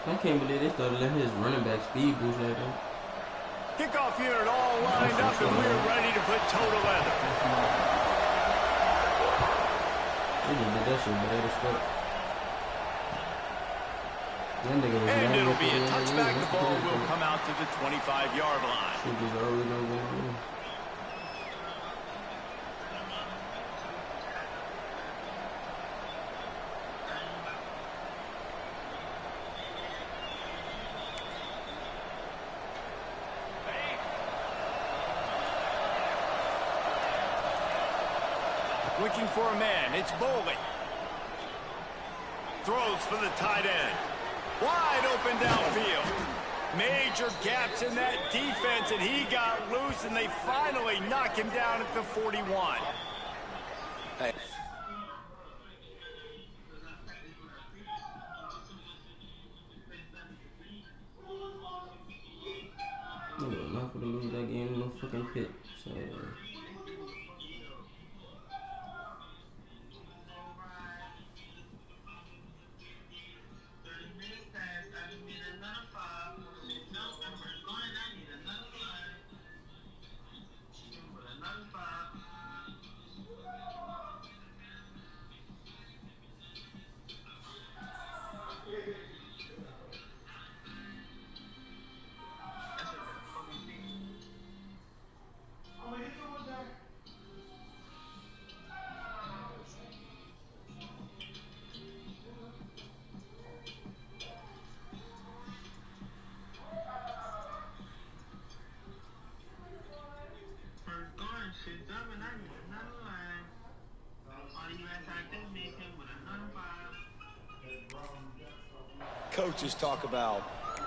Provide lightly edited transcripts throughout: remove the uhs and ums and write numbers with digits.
I can't believe they started letting his running back speed boost like that. Kickoff unit all lined up, and we're ready to put toe to leather. They just did that shit bad as fuck. And it'll be a touchback. The ball will come out to the 25-yard line. Shit just always gonna go in. Looking for a man, it's Bowling. Throws for the tight end. Wide open downfield. Major gaps in that defense, and he got loose, and they finally knock him down at the 41. Hey. I'm not gonna lose that game in no fucking pit. So Coaches talk about,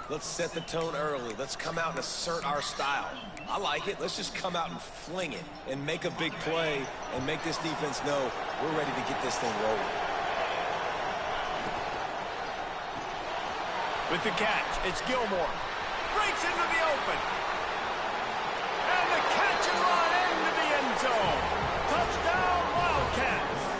let's set the tone early. Let's come out and assert our style. I like it. Let's just come out and fling it and make a big play and make this defense know we're ready to get this thing rolling. With the catch, it's Gilmore. Breaks into the open. And the catch and run into the end zone. Touchdown, Wildcats.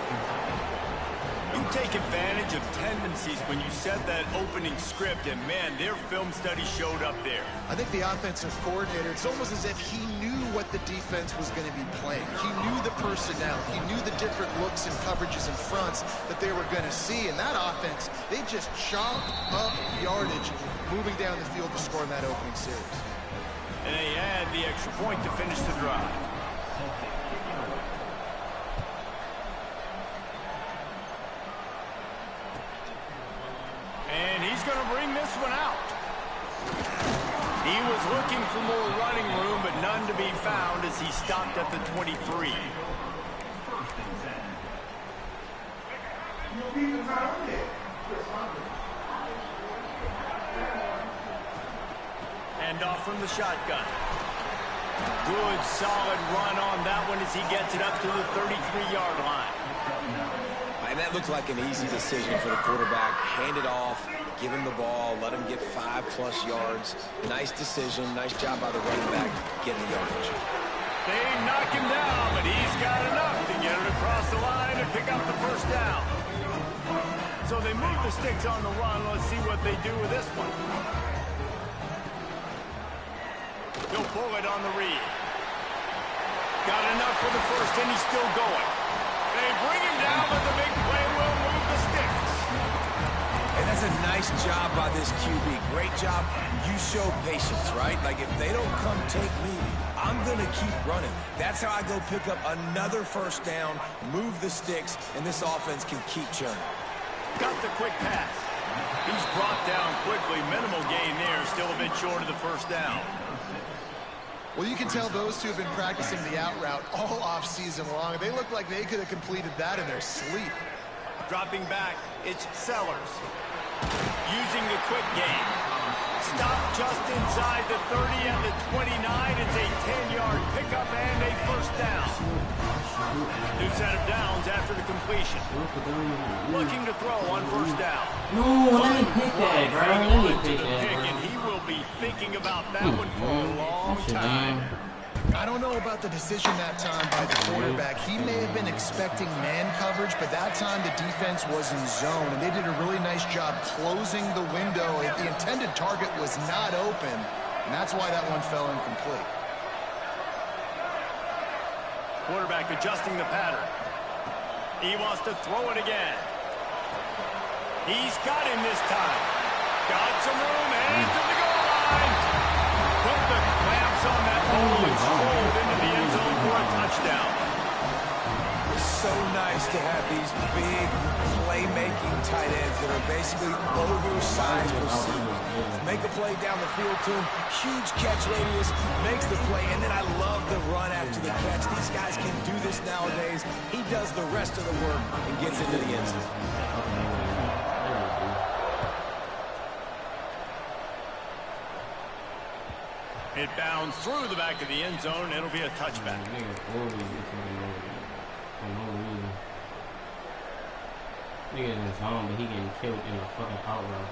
You take advantage of tendencies when you set that opening script, and man, their film study showed up there. I think the offensive coordinator, it's almost as if he knew what the defense was going to be playing. He knew the personnel. He knew the different looks and coverages and fronts that they were going to see. And that offense, they just chopped up yardage moving down the field to score in that opening series. And they add the extra point to finish the drive. And he's going to bring this one out. He was looking for more running room, but none to be found as he stopped at the 23. And off from the shotgun. Good, solid run on that one as he gets it up to the 33-yard line. And that looked like an easy decision for the quarterback. Hand it off, give him the ball, let him get 5+ yards. Nice decision, nice job by the running back getting the yardage. They knock him down, but he's got enough to get it across the line and pick up the first down. So they move the sticks on the run. Let's see what they do with this one. He'll pull it on the read. Got enough for the first, and he's still going. They bring him down, but the big play will move the sticks. And that's a nice job by this QB. Great job. You show patience, right? Like, if they don't come take me, I'm going to keep running. That's how I go pick up another first down, move the sticks, and this offense can keep churning. Got the quick pass. He's brought down quickly. Minimal gain there. Still a bit short of the first down. Well, you can tell those two have been practicing the out route all off-season long. They look like they could have completed that in their sleep. Dropping back, it's Sellers. Using the quick game. Stop just inside the 30 and the 29. It's a 10-yard pickup and a first down. New set of downs after the completion. Looking to throw on first down. no, let me pick that, bro. Let me pick that, bro. And he will be thinking about that one for a long time. I don't know about the decision that time by the quarterback. He may have been expecting man coverage, but that time the defense was in zone, and they did a really nice job closing the window. The intended target was not open, and that's why that one fell incomplete. Quarterback adjusting the pattern. He wants to throw it again. He's got him this time. Got some room, and to the goal line. Put the clamps on that ball and strolled into the end zone for a touchdown. It's so nice to have these big playmaking tight ends that are basically oversized receivers. Make a play down the field to him, huge catch radius, makes the play, and then I love the run after the catch. These guys can do this nowadays. He does the rest of the work and gets into the end zone. It bounds through the back of the end zone, and it'll be a touchback. Nigga in his home, but he getting killed in a fucking out route.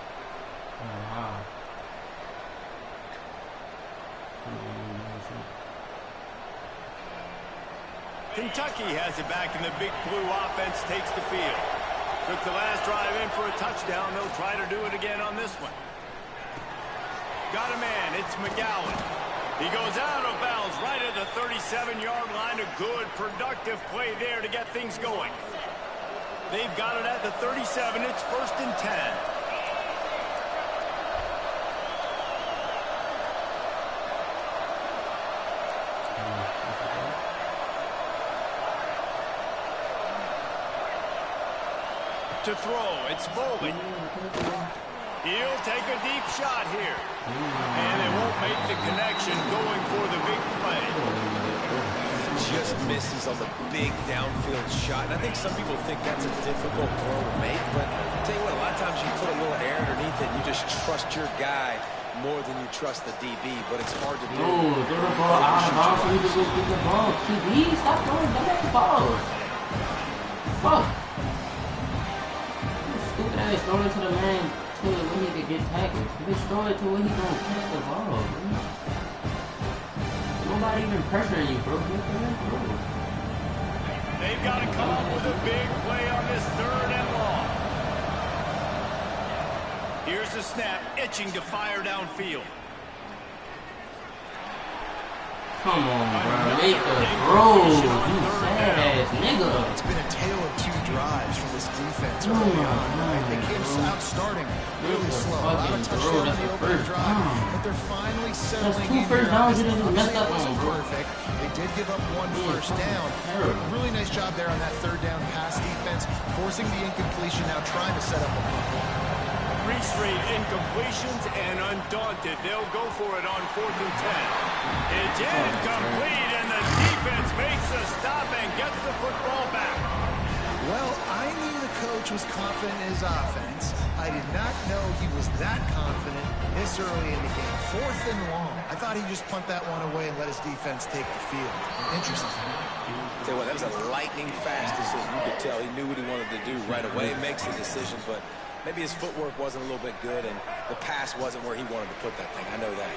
How? Kentucky has it back, and the big blue offense takes the field. Took the last drive in for a touchdown. They'll try to do it again on this one. Got a man. It's McGowan. He goes out of bounds right at the 37-yard line. A good, productive play there to get things going. They've got it at the 37. It's 1st and 10. To throw, it's Bowling. He'll take a deep shot here. And it won't make the connection going for the big play. Just misses on the big downfield shot. And I think some people think that's a difficult throw to make, but I'll tell you what, a lot of times you put a little air underneath it and you just trust your guy more than you trust the DB, but it's hard to do. No, throw the ball out of bounds so he can go get the ball. QB, stop throwing the ball. Fuck. Stupid ass throwing to the man to when he could get tackled. Bitch, throw it to when he gonna catch the ball, man. Nobody even pressuring you, bro. They've got to come up with a big play on this 3rd and long. Here's the snap, itching to fire downfield. Come on, bro. Make the throw, you sad ass nigga. It's been a tale of 2 drives from this defense early on. They came out starting really slow. A lot of touchdowns in the opening drive, but they're finally settling in. 2 first downs you didn't mess up wasn't on, bro. perfect. They did give up 1 first down. Really nice job there on that 3rd down pass defense, forcing the incompletion, now trying to set up a punt. 3 straight incompletions, and undaunted, they'll go for it on 4th and 10. It's incomplete, and the defense makes a stop and gets the football back. Well, I knew the coach was confident in his offense. I did not know he was that confident this early in the game. 4th and long. I thought he'd just punt that one away and let his defense take the field. Interesting. Tell you what, that was a lightning fast decision. You could tell he knew what he wanted to do right away. Makes the decision, but maybe his footwork wasn't a little bit good, and the pass wasn't where he wanted to put that thing. I know that.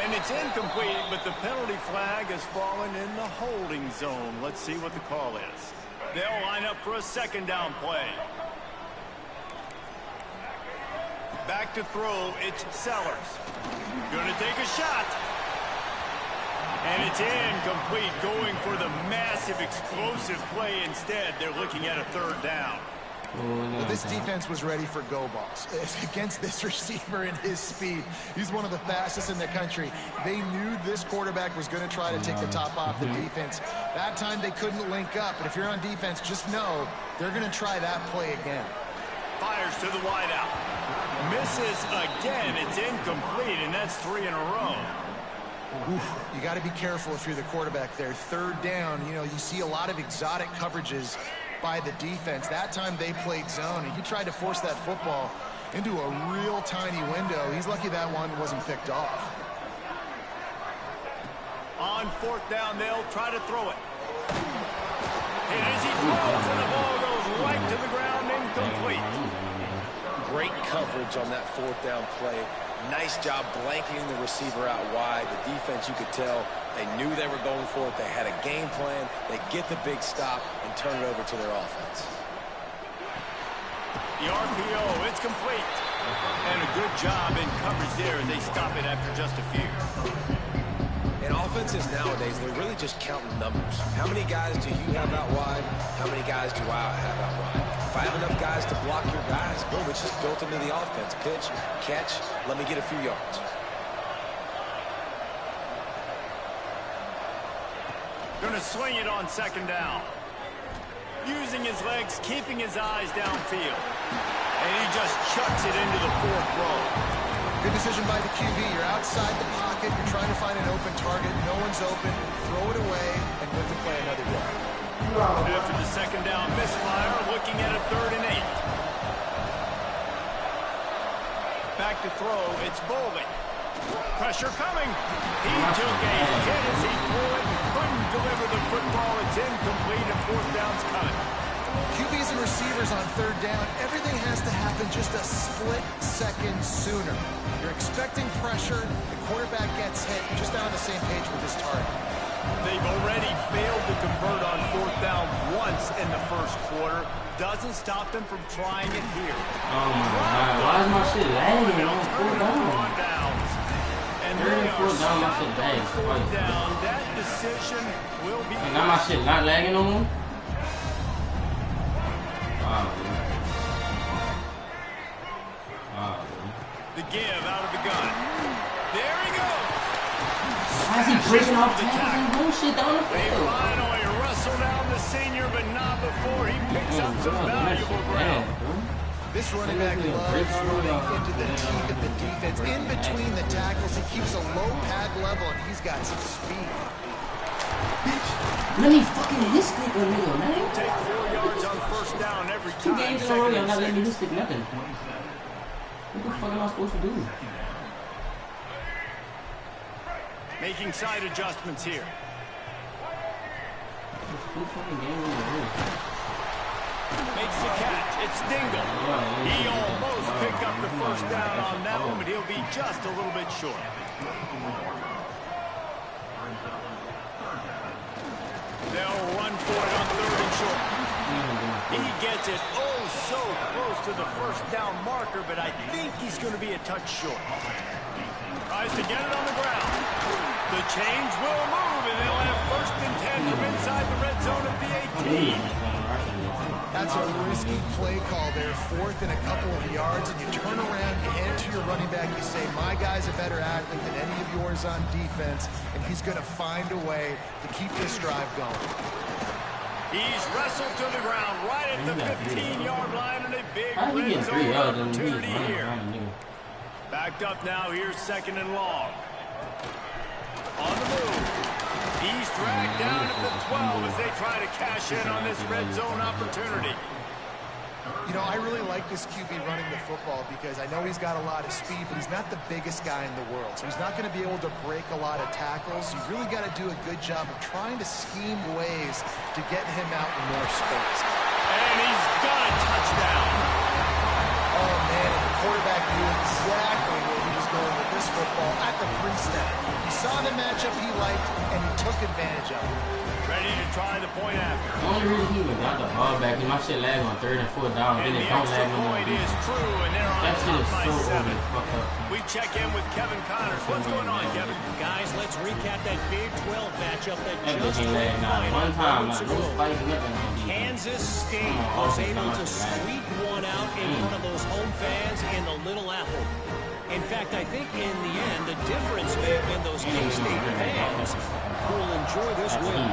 And it's incomplete, but the penalty flag has fallen in the holding zone. Let's see what the call is. They'll line up for a 2nd down play. Back to throw, it's Sellers. Gonna take a shot. And it's incomplete, going for the massive explosive play instead. They're looking at a 3rd down. Well, this defense was ready for go balls. Against this receiver and his speed, he's one of the fastest in the country. They knew this quarterback was going to try to take the top off the defense. That time they couldn't link up, but if you're on defense, just know they're going to try that play again. Fires to the wideout. Misses again. It's incomplete, and that's 3 in a row. Oof, you got to be careful if you're the quarterback there. 3rd down, you know, you see a lot of exotic coverages by the defense. That time they played zone, and he tried to force that football into a real tiny window. He's lucky that one wasn't picked off. On 4th down, they'll try to throw it. And as he throws, and the ball goes right to the ground, incomplete. Great coverage on that 4th down play. Nice job blanketing the receiver out wide. The defense, you could tell, they knew they were going for it. They had a game plan. They get the big stop and turn it over to their offense. The RPO, it's complete. And a good job in coverage there as they stop it after just a few. In offenses nowadays, they're really just counting numbers. How many guys do you have out wide? How many guys do I have out wide? If I have enough guys to block your guys, boom, it's just built into the offense. Pitch, catch, let me get a few yards. Gonna swing it on second down. Using his legs, keeping his eyes downfield. And he just chucks it into the fourth row. Good decision by the QB. You're outside the pocket. You're trying to find an open target. No one's open. Throw it away and look to play another yard. After the second down misfire, looking at a 3rd and 8. Back to throw, it's Bowling. Pressure coming. He took a hit as he threw it. Couldn't deliver the football. It's incomplete and 4th down's coming. QBs and receivers on 3rd down, everything has to happen just a split second sooner. You're expecting pressure, the quarterback gets hit, you're just not on the same page with his target. They've already failed to convert on 4th down once in the first quarter. Doesn't stop them from trying it here. Oh my God, why is my shit lagging on 4th down? Downs. And they are fourth down. That decision will be... And now my shit not lagging no more? The give out of the gun. There he goes. Why is he breaking off tackles and bullshit down the They field? finally wrestle down the senior, but not before he picks up some valuable ground. This running back loves running into the teeth of the defense. In between the tackles, he keeps a low pad level, and he's got some speed. Let me fucking hit stick a nigga, man. Take 4 yards on 1st down every time. 2 games in a row, y'all not letting me hit stick nothing. What the fuck am I supposed to do? Making side adjustments here. Makes the catch. It's Dingle. He almost picked up the 1st down on that one, but he'll be just a little bit short. They'll run for it on 3rd and short. He gets it so close to the 1st down marker, but I think he's going to be a touch short. Tries to get it on the ground. The chains will move, and they'll have 1st and 10 from inside the red zone at the 18. That's a risky play call there, 4th and a couple of yards, and you turn around, you hand it to your running back, you say, my guy's a better athlete than any of yours on defense, and he's going to find a way to keep this drive going. He's wrestled to the ground right at the 15-yard line, and a big red zone opportunity here. Backed up now, here's 2nd and long. On the move. He's dragged down at the 12 as they try to cash in on this red zone opportunity. You know, I really like this QB running the football because I know he's got a lot of speed, but he's not the biggest guy in the world. So he's not going to be able to break a lot of tackles. You really got to do a good job of trying to scheme ways to get him out in more space. And he's got a touchdown. Oh, man, and the quarterback knew exactly where he was going with this football at the pre-snap. He saw the matchup he liked, and he took advantage of it. Ready to try the point after. The only reason he even got the ball back is my shit lag on 3rd and 4th down. And then the it don't extra lag no more. point is true, and they're on That shit top is by so 7. fucked up. We check in with Kevin Connors. What's going on, Kevin? Guys, let's recap that Big 12 matchup that That just bitch ain't went lag not final one time. moments Not no ago. spike, nothing on defense. Kansas State was able to squeak one out in front of those home fans in the Little Apple. In fact, I think in the end, the difference may have been those K-State fans who will enjoy this win.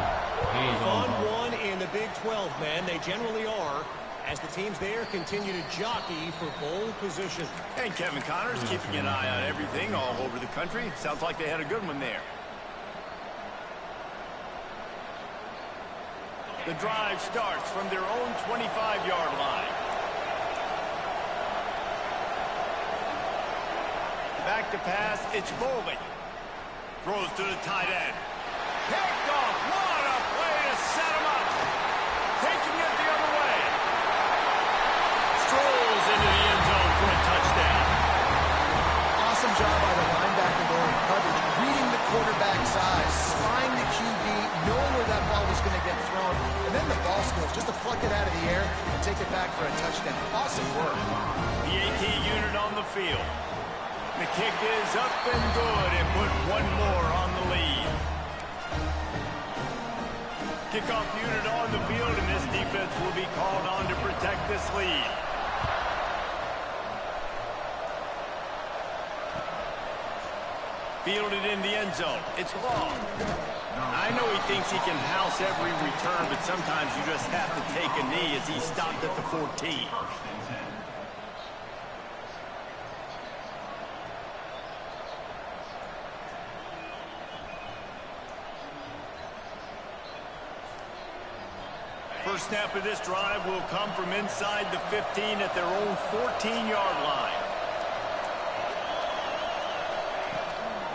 Fun one in the Big 12, man. They generally are, as the teams there continue to jockey for bowl position. And Kevin Connors keeping an eye on everything all over the country. Sounds like they had a good one there. The drive starts from their own 25-yard line. Back to pass, it's Bowling. Throws to the tight end. Picked off. What a play to set him up. Taking it the other way. Strolls into the end zone for a touchdown. Awesome quarterback's eyes, spying the QB, knowing where that ball was going to get thrown, and then the ball skills just to pluck it out of the air and take it back for a touchdown. Awesome work. The AT unit on the field. The kick is up and good and put one more on the lead. Kickoff unit on the field, and this defense will be called on to protect this lead. Fielded in the end zone. It's long. I know he thinks he can house every return, but sometimes you just have to take a knee as he stopped at the 14. First snap of this drive will come from inside the 15 at their own 14-yard line.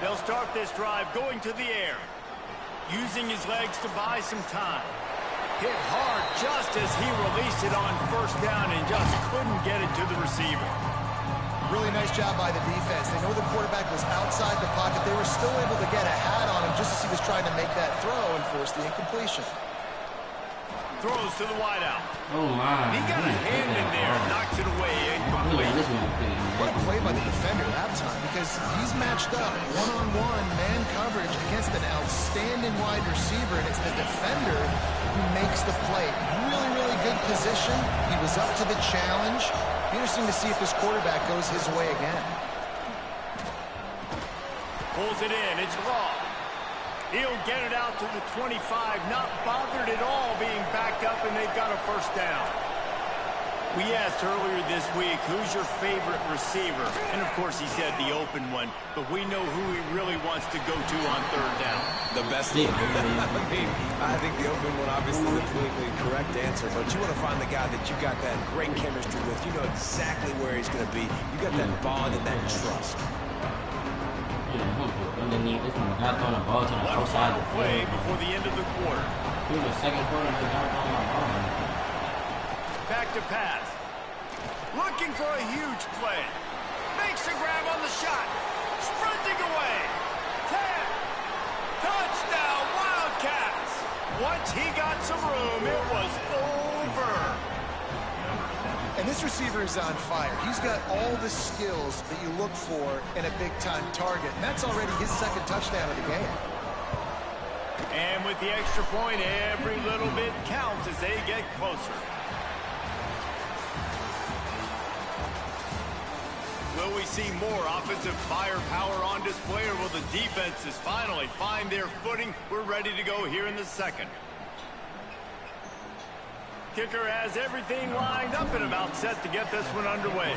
They'll start this drive going to the air, using his legs to buy some time. Hit hard just as he released it on first down and just couldn't get it to the receiver. Really nice job by the defense. They know the quarterback was outside the pocket. They were still able to get a hat on him just as he was trying to make that throw and force the incompletion. Throws to the wideout. Oh my. He got a hand in there and knocks it away incomplete. What a play by the defender that time, because he's matched up one-on-one man coverage against an outstanding wide receiver, and it's the defender who makes the play. Really, really good position. He was up to the challenge. Interesting to see if this quarterback goes his way again. Pulls it in. It's long. He'll get it out to the 25, not bothered at all being backed up, and they've got a first down. We asked earlier this week, who's your favorite receiver? And, of course, he said the open one, but we know who he really wants to go to on third down. The best one. I think the open one, obviously, the completely correct answer, but you want to find the guy that you got that great chemistry with. You know exactly where he's going to be. You got that bond and that trust. Underneath this one, not throwing a ball to the outside of the play before the end of the quarter. Through the second quarter, they're not throwing my ball. Back to pass. Looking for a huge play. Makes a grab on the shot. Sprinting away. 10. Touchdown, Wildcats. Once he got some room, it was over. And this receiver is on fire. He's got all the skills that you look for in a big-time target. And that's already his second touchdown of the game. And with the extra point, every little bit counts as they get closer. Will we see more offensive firepower on display, or will the defenses finally find their footing? We're ready to go here in the second. Kicker has everything lined up and about set to get this one underway.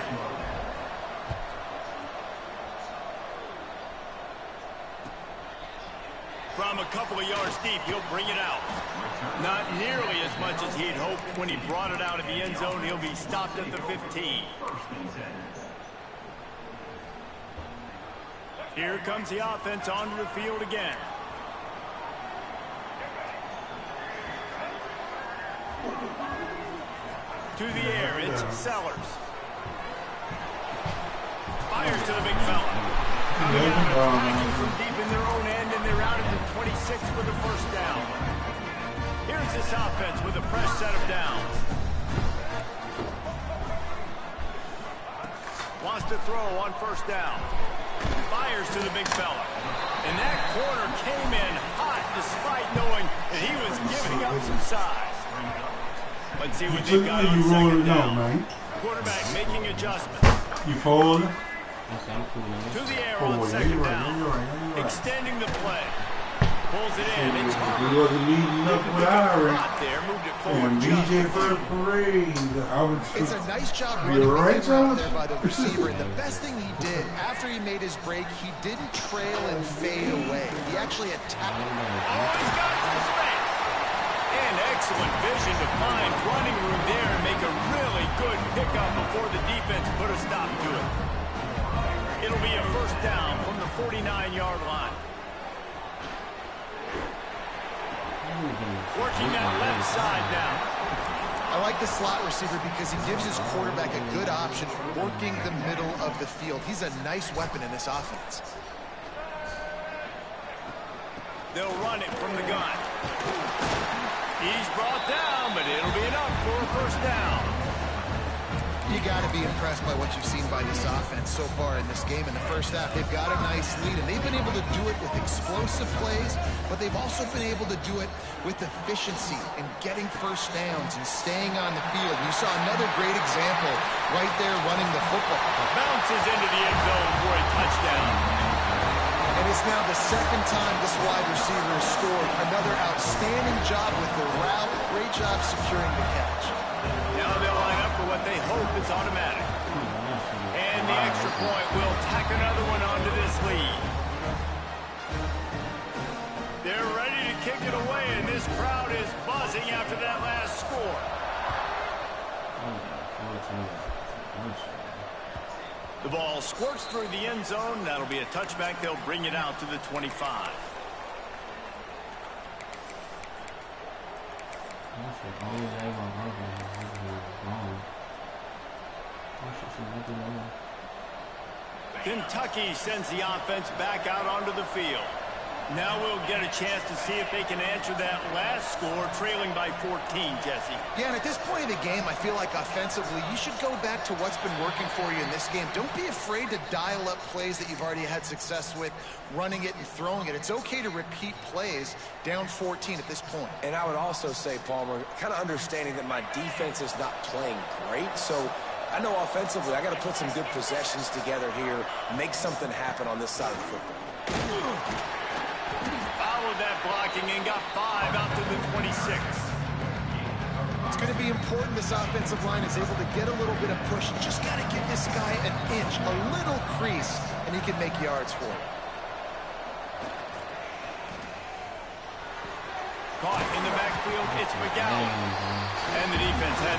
From a couple of yards deep, he'll bring it out. Not nearly as much as he'd hoped when he brought it out of the end zone. He'll be stopped at the 15. Here comes the offense onto the field again. To the air, it's Sellers. Fires to the big fella. Attacking from deep in their own end, and they're out at the 26 with a first down. Here's this offense with a fresh set of downs. Wants to throw on first down. Fires to the big fella. And that corner came in hot despite knowing that he was giving up some size. Let's see what they've got on second down. Man. Quarterback making adjustments. You fold. To the air on second down. Extending the play. Pulls it in. It's hard. He wasn't leading up with Irish. Moved it forward. And BJ first parade. It's a nice job running right out there by the receiver. And the best thing he did after he made his break, he didn't trail and fade away. He actually attacked. Oh, he's got some space. And excellent vision to find running room there and make a really good pickup before the defense put a stop to it. It'll be a first down from the 49-yard line. Working that left side now. I like the slot receiver because he gives his quarterback a good option working the middle of the field. He's a nice weapon in this offense. They'll run it from the gun. He's brought down, but it'll be enough for a first down. You got to be impressed by what you've seen by this offense so far in this game. In the first half, they've got a nice lead, and they've been able to do it with explosive plays, but they've also been able to do it with efficiency and getting first downs and staying on the field. You saw another great example right there running the football. Bounces into the end zone for a touchdown. And it's now the second time this wide receiver has scored. Another outstanding job with the route. Great job securing the catch. Now they'll line up for what they hope is automatic. And the extra point will tack another one onto this lead. They're ready to kick it away, and this crowd is buzzing after that last score. The ball squirts through the end zone. That'll be a touchback. They'll bring it out to the 25. Kentucky sends the offense back out onto the field. Now we'll get a chance to see if they can answer that last score, trailing by 14, Jesse. Yeah, and at this point of the game, I feel like offensively, you should go back to what's been working for you in this game. Don't be afraid to dial up plays that you've already had success with, running it and throwing it. It's okay to repeat plays down 14 at this point. And I would also say, Palmer, kind of understanding that my defense is not playing great, so I know offensively I got to put some good possessions together here, make something happen on this side of the football. Followed that blocking and got 5 out to the 26. It's going to be important this offensive line is able to get a little bit of push. Just got to give this guy an inch, a little crease, and he can make yards for it. Caught in the backfield, it's McGowan. And the defense had